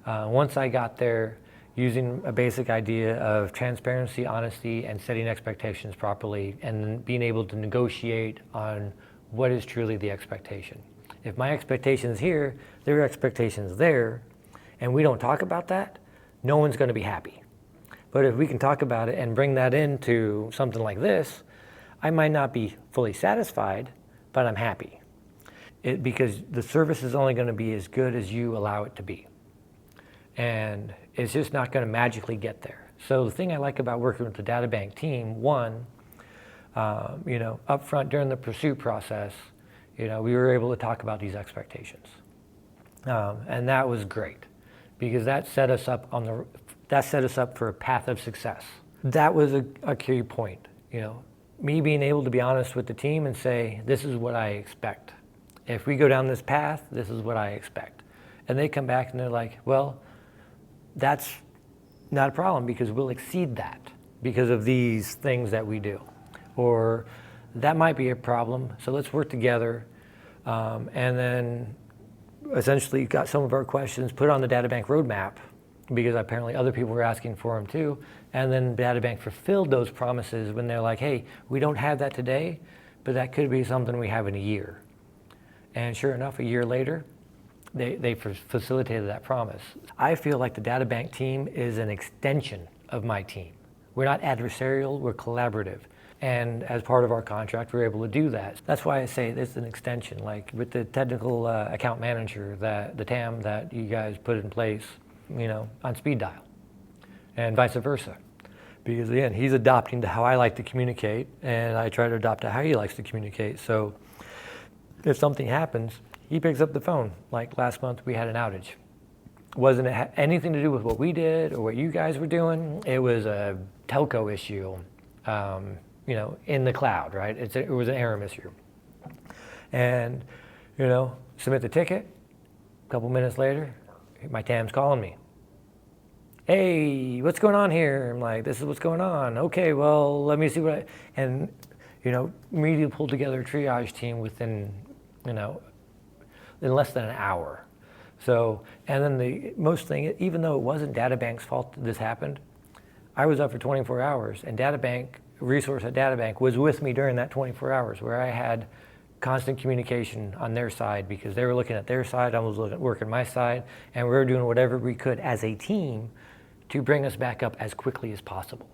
Once I got there, using a basic idea of transparency, honesty, and setting expectations properly, and then being able to negotiate on what is truly the expectation. If my expectation's here, their expectation's there, and we don't talk about that, no one's going to be happy. But if we can talk about it and bring that into something like this, I might not be fully satisfied, but I'm happy. Because the service is only going to be as good as you allow it to be. And it's just not going to magically get there. So the thing I like about working with the DataBank team, one, up front during the pursuit process, we were able to talk about these expectations. And that was great, because that set us up for a path of success. That was a key point, me being able to be honest with the team and say, this is what I expect. If we go down this path, this is what I expect. And they come back and they're like, well, that's not a problem, because we'll exceed that because of these things that we do. Or that might be a problem, so let's work together. And then essentially got some of our questions put on the DataBank roadmap, because apparently other people were asking for them too. And then DataBank fulfilled those promises when they're like, hey, we don't have that today, but that could be something we have in a year. And sure enough, a year later, they facilitated that promise. I feel like the DataBank team is an extension of my team. We're not adversarial, we're collaborative. And as part of our contract, we're able to do that. That's why I say it's an extension, like with the technical account manager, the TAM that you guys put in place, on speed dial, and vice versa. Because again, he's adopting to how I like to communicate, and I try to adopt to how he likes to communicate. So if something happens, he picks up the phone. Like last month, we had an outage. Wasn't anything to do with what we did or what you guys were doing. It was a telco issue, in the cloud, right? It was an ARM issue. And, submit the ticket. A couple minutes later, my TAM's calling me. Hey, what's going on here? I'm like, this is what's going on. Okay, well, let me see and immediately pulled together a triage team within, in less than an hour. So, and then the most thing, even though it wasn't DataBank's fault that this happened, I was up for 24 hours, and resource at DataBank was with me during that 24 hours, where I had constant communication on their side, because they were looking at their side, I was working my side, and we were doing whatever we could as a team to bring us back up as quickly as possible.